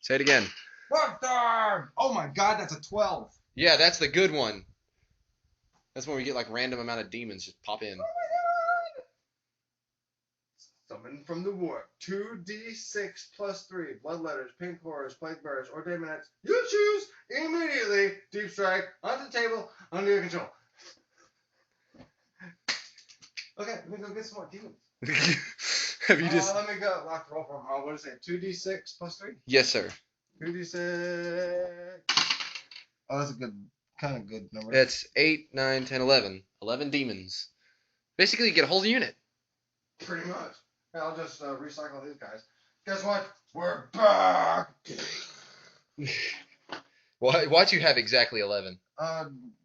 Say it again. Banter! Oh my god, that's a 12. Yeah, that's the good one. That's when we get like random amount of demons just pop in. Oh my god! Summon from the warp. 2d6 plus 3. Blood letters, pink horrors, plague bearers, or daemonettes. You choose immediately. Deep strike onto the table under your control. Okay, let me go get some more demons. Have you just? Let me go. I'll have to roll from. What is it? 2d6 plus 3? Yes, sir. 2d6. Oh, that's a kind of good number. It's 8, 9, 10, 11. 11 demons. Basically, you get a whole unit. Pretty much. Yeah, I'll just recycle these guys. Guess what? We're back! Why'd you have exactly 11?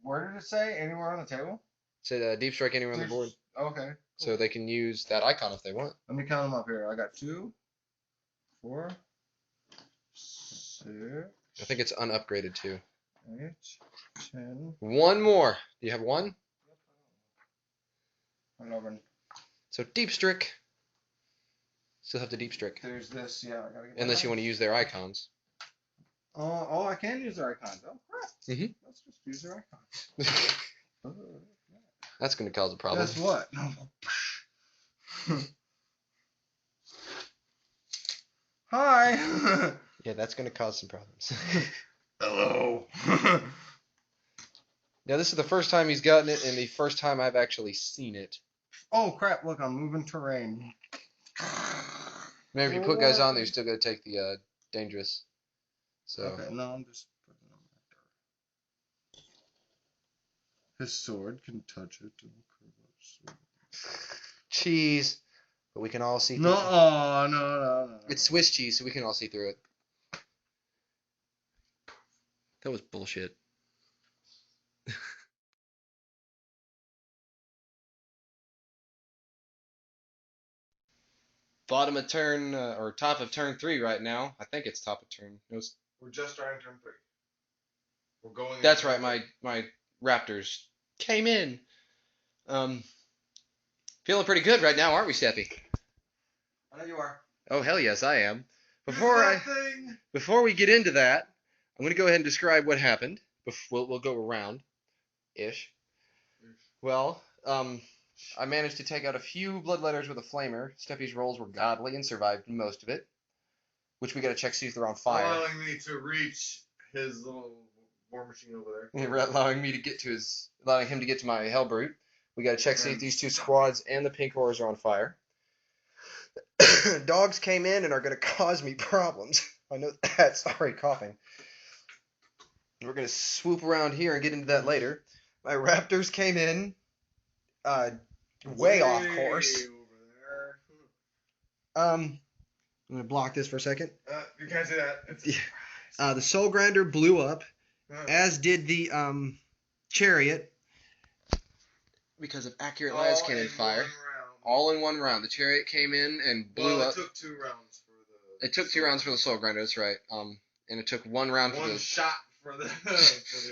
Where did it say? Anywhere on the table? It said deep strike anywhere on the board. Okay. Cool. So they can use that icon if they want. Let me count them up here. I got 2, 4, 6. I think it's unupgraded too. 8, 10. One more. Do you have one? 11. So deep strike. Still have the deep strike. There's this, yeah. I gotta get Unless you want to use their icons. Oh, I can use their icons. Oh, crap. Mhm. Let's just use their icons. That's going to cause a problem. Guess what? Hi. Yeah, that's going to cause some problems. Hello. Now, this is the first time he's gotten it, and the first time I've actually seen it. Oh, crap. Look, I'm moving terrain. Maybe if you put guys on there, you're still going to take the dangerous. So. Okay, no, I'm just putting them right there. His sword can touch it. Cheese. But we can all see through it. No. It's Swiss cheese, so we can all see through it. That was bullshit. Bottom of turn, or top of turn 3 right now. I think it's top of turn. We're just starting turn 3. We're going. That's right. My Raptors came in. Feeling pretty good right now, aren't we, Steppie? I know you are. Oh hell yes, I am. Before we get into that, I'm going to go ahead and describe what happened. We'll go around, ish. Well, I managed to take out a few blood letters with a flamer. Steppie's rolls were godly and survived most of it, which we got to check see if they're on fire. Allowing me to reach his little war machine over there. Allowing him to get to my Hellbrute. We got to check see if these two squads and the pink horrors are on fire. Dogs came in and are going to cause me problems. I know that. Sorry, coughing. We're going to swoop around here and get into that later. My Raptors came in way off course. Over there. I'm going to block this for a second. You can't see that. The Soul Grinder blew up, as did the Chariot. Because of accurate las cannon fire. All in one round. The Chariot came in and blew up. It took 2 rounds for the... It took 2 rounds for the Soul Grinder, that's right. And it took 1 round for the... shot for the...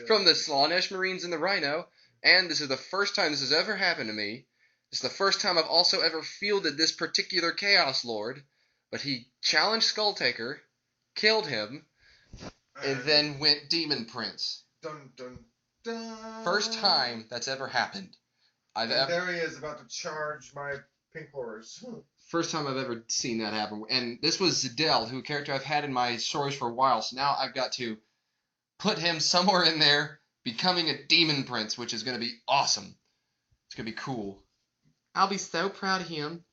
from the Slaanesh Marines and the Rhino. And this is the first time this has ever happened to me. This is the first time I've also ever fielded this particular Chaos Lord. But he challenged Skulltaker, killed him, and then went Demon Prince. Dun, dun, dun. First time that's ever happened. There he is, about to charge my pink horrors. First time I've ever seen that happen. And this was Zidel, who a character I've had in my stories for a while. So now I've got to put him somewhere in there, becoming a Demon Prince, which is going to be awesome. It's going to be cool. I'll be so proud of him.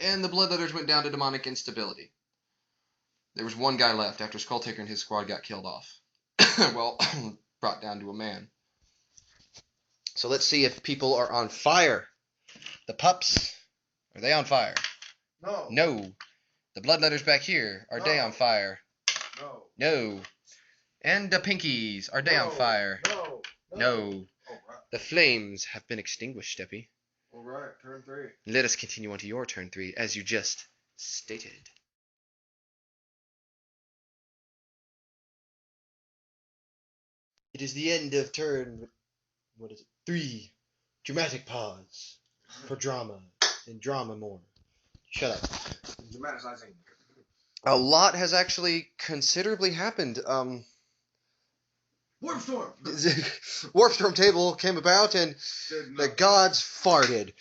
And the Bloodletters went down to demonic instability. There was 1 guy left after Skulltaker and his squad got killed off. Well, brought down to a man. So let's see if people are on fire. The pups, are they on fire? No. No. The Bloodletters back here, are they on fire? No. No. And the Pinkies, are they on fire? No. All right. The flames have been extinguished, Steppie. All right, turn 3. Let us continue on to your turn 3, as you just stated. It is the end of turn... What is it? 3. Dramatic pause. For drama. And drama more. Shut up. Dramaticizing. a lot has actually considerably happened. Warp Storm! Warp Storm table came about and the gods farted.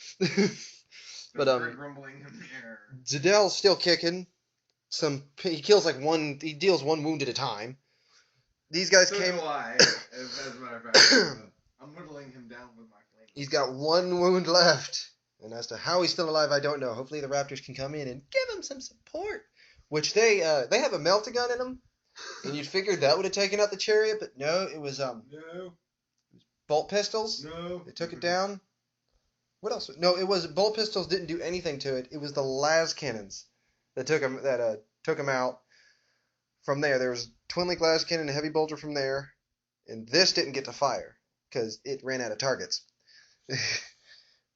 But grumbling in the air. Zidell's still kicking. He kills he deals one wound at a time. These guys So came. do I, as a matter of fact. I'm whittling him down with my flame. He's got one wound left. And as to how he's still alive, I don't know. Hopefully the Raptors can come in and give him some support. Which they have a melta-gun in them. And you'd figure that would have taken out the chariot, but no, it was No. bolt pistols. No. They took it down. What else? No, it was bolt pistols didn't do anything to it. It was the las cannons that took him out. From there was twin link las cannon and a heavy bolter from there, and this didn't get to fire because it ran out of targets.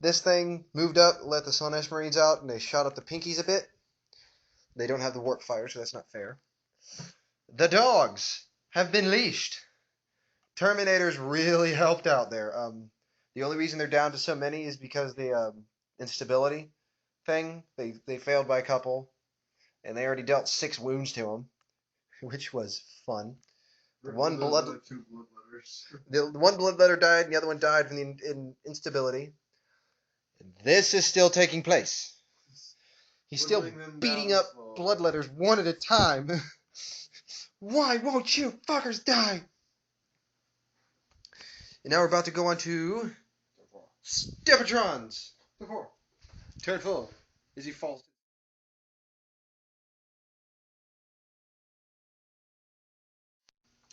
This thing moved up, let the Slanesh Marines out, and they shot up the pinkies a bit. They don't have the warp fire, so that's not fair. The dogs have been leashed. Terminators really helped out there. The only reason they're down to so many is because the instability thing. They failed by a couple, and they already dealt 6 wounds to them, which was fun. The one bloodletter died, and the other one died from the instability. And this is still taking place. He's still beating up bloodletters one at a time. Why won't you fuckers die? And now we're about to go on to Steppatrons. Turn full. As he falls.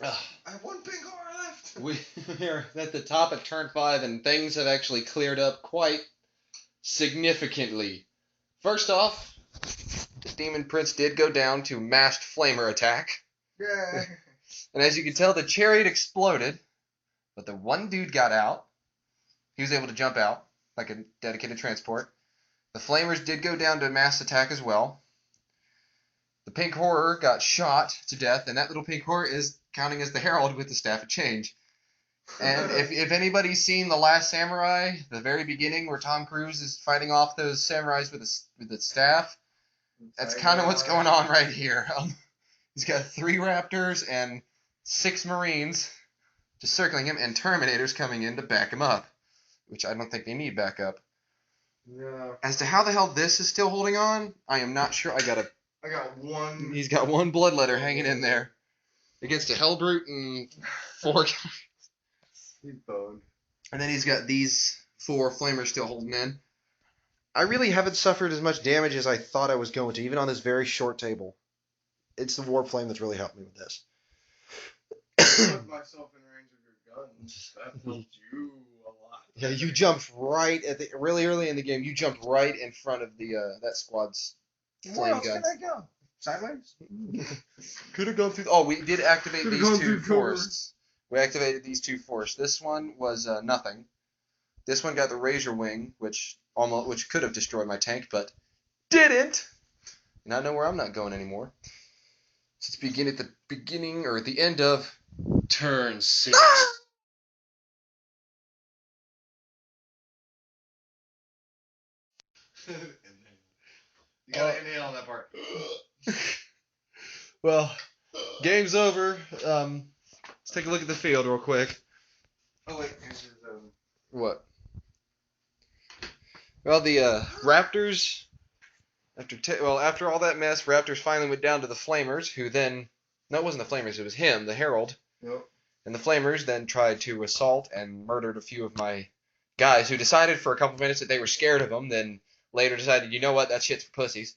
I have one pink horror left. We're at the top of turn 5, and things have actually cleared up quite significantly. First off, the Demon Prince did go down to massed flamer attack. Yeah. And as you can tell, the chariot exploded, but the one dude got out. He was able to jump out like a dedicated transport. The flamers did go down to mass attack as well. The pink horror got shot to death, and that little pink horror is counting as the herald with the staff of change. And if anybody's seen The Last Samurai, the very beginning where Tom Cruise is fighting off those samurais with the staff, that's kind of what's going on right here. He's got 3 raptors and 6 marines just circling him, and Terminators coming in to back him up, which I don't think they need backup. Yeah. As to how the hell this is still holding on, I am not sure. I got one. He's got one bloodletter hanging in there against a Hellbrute and 4 guys. He's boned. And then he's got these 4 flamers still holding in. I really haven't suffered as much damage as I thought I was going to, even on this very short table. It's the Warp Flame that's really helped me with this. I put myself in range of your guns. That helped you a lot. Yeah, you jumped right at really early in the game. You jumped right in front of the that squad's flame guns. Where else can I go? Sideways? Could have gone through. Oh, we did activate these 2 forests. We activated these 2 forests. This one was nothing. This one got the Razor Wing, which could have destroyed my tank, but didn't. And I know where I'm not going anymore. So let's begin at the beginning or at the end of turn 6. You gotta inhale on that part. Well, game's over. Let's take a look at the field real quick. Oh wait, What? Well, the Raptors, after all that mess, Raptors finally went down to the Flamers, who then... No, it wasn't the Flamers, it was him, the Herald. Yep. And the Flamers then tried to assault and murdered a few of my guys, who decided for a couple minutes that they were scared of him, then later decided, you know what, that shit's for pussies.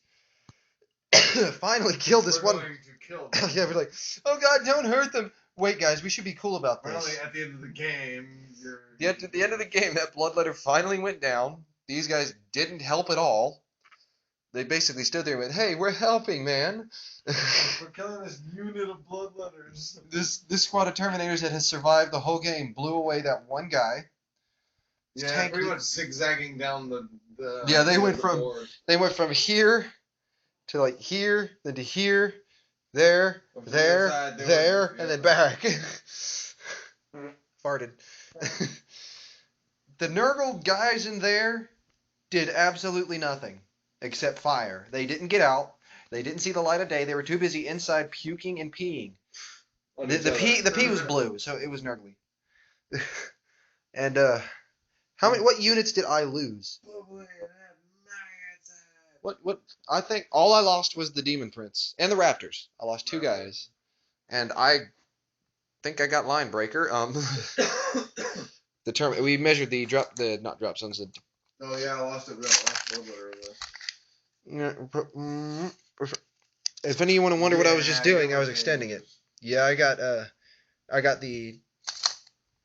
Finally killed this one. Going to kill Yeah, we're like, oh god, don't hurt them. Wait, guys, we should be cool about this. Really, at the end of the game, At the end of the game, that bloodletter finally went down. These guys didn't help at all. They basically stood there and went, hey, we're helping, man. We're killing this unit of bloodletters. This squad of Terminators that has survived the whole game blew away that one guy. Yeah, pretty much zigzagging down the yeah, they went board. from here to like here, then to here, there, there, and then back. Farted. The Nurgle guys in there did absolutely nothing except fire. They didn't get out. They didn't see the light of day. They were too busy inside puking and peeing. On The each other. the pee was blue, so it was nerdly. And what units did I lose? What I think all I lost was the Demon Prince and the Raptors. I lost 2 guys. And I think I got Line Breaker. We measured the not drop zones. Oh yeah, I lost it. If anyone wonder what I was just doing, I was extending it. Yeah, I got the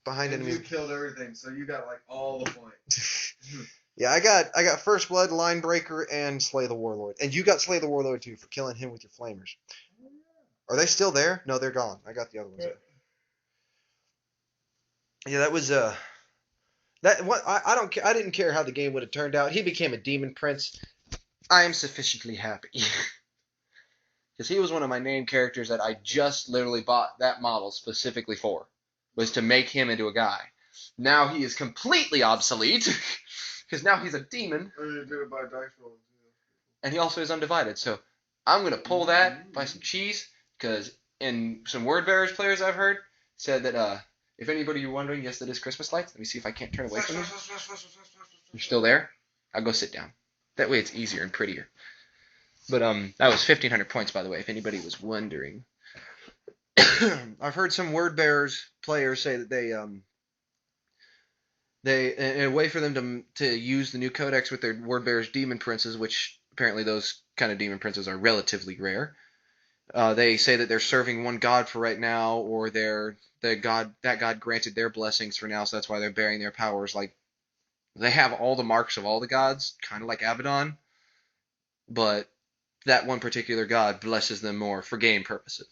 behind and enemy. You killed everything, so you got like all the points. Yeah, I got First Blood, Line Breaker, and Slay the Warlord. And you got Slay the Warlord too for killing him with your flamers. Are they still there? No, they're gone. I got the other ones there. Yeah, that was I didn't care how the game would have turned out. He became a Demon Prince. I am sufficiently happy. Because he was one of my name characters that I just literally bought that model specifically for. Was to make him into a guy. Now he is completely obsolete. Because now he's a demon. And he also is undivided. So I'm going to pull that, buy some cheese. Because in some Word Bearers players I've heard said that if anybody you're wondering, yes, that is Christmas lights. Let me see if I can't turn away from them. You're still there? I'll go sit down. That way it's easier and prettier. But that was 1,500 points, by the way, if anybody was wondering. I've heard some Word Bearers players say that they in a way for them to use the new codex with their Word Bearers Demon Princes, which apparently those kind of Demon Princes are relatively rare. They say that they're serving one god for right now, or that god granted their blessings for now, so that's why they're bearing their powers. Like they have all the marks of all the gods, kind of like Abaddon, but that one particular god blesses them more for game purposes.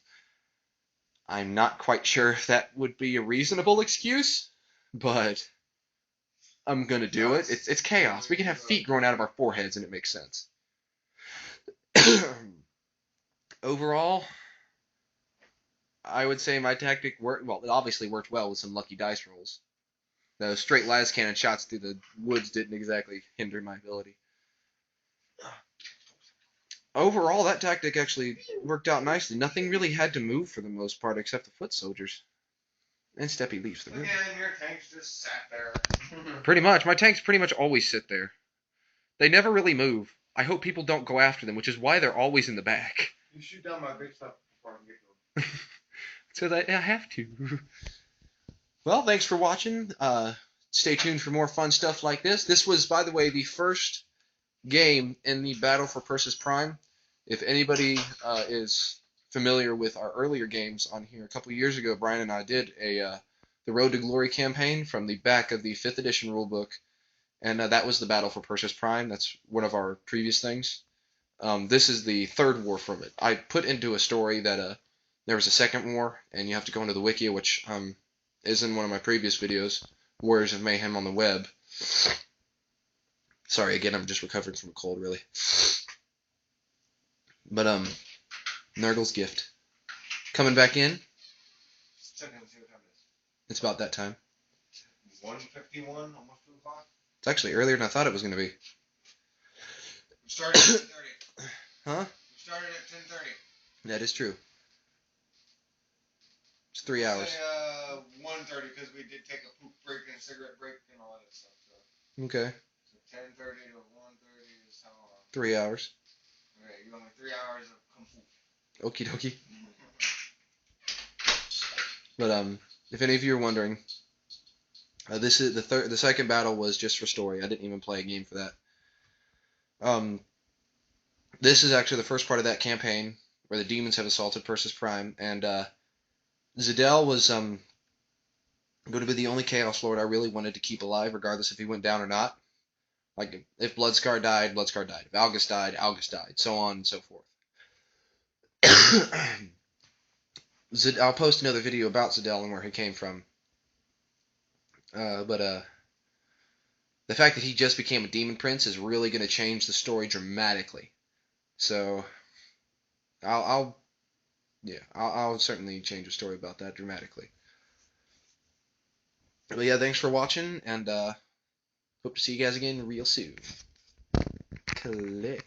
I'm not quite sure if that would be a reasonable excuse, but I'm gonna do it. It's chaos. We can have feet growing out of our foreheads, and it makes sense. Overall, I would say my tactic worked. Well, it obviously worked well with some lucky dice rolls. Those straight las cannon shots through the woods didn't exactly hinder my ability. Overall, that tactic actually worked out nicely. Nothing really had to move for the most part except the foot soldiers. And Steppie leaves the room. Again, your tanks just sat there. Pretty much. My tanks pretty much always sit there. They never really move. I hope people don't go after them, which is why they're always in the back. You shoot down my big stuff before I get to them. So that I have to. Well, thanks for watching. Stay tuned for more fun stuff like this. This was, by the way, the first game in the Battle for Perses Prime. If anybody is familiar with our earlier games on here, a couple of years ago, Brian and I did the Road to Glory campaign from the back of the 5th edition rulebook, and that was the Battle for Perses Prime. That's one of our previous things. This is the third war from it. I put into a story that there was a second war, and you have to go into the wiki, which is in one of my previous videos, Warriors of Mayhem on the web. Sorry, again, I'm just recovering from a cold, really. But, Nurgle's gift. Coming back in. Check in and see what time it is. It's about that time. 1:51, almost 2 o'clock. It's actually earlier than I thought it was going to be. We started at 10:30. Huh? We started at 10:30. That is true. It's 3 hours. Say, 1:30 because we did take a poop break and a cigarette break and all that stuff. So. Okay. So 10:30 to 1:30 is how long? 3 hours. Okay, you got me 3 hours of kung fu. Okie dokie. But if any of you are wondering, this is the second battle was just for story. I didn't even play a game for that. This is actually the first part of that campaign where the demons have assaulted Perses Prime, and Zidell was going to be the only Chaos Lord I really wanted to keep alive, regardless if he went down or not. Like, if Bloodscar died, Bloodscar died. If Algus died, Algus died. So on and so forth. I'll post another video about Zidell and where he came from. But the fact that he just became a Demon Prince is really going to change the story dramatically. So, I'll certainly change the story about that dramatically. But yeah, thanks for watching, and hope to see you guys again real soon. Click.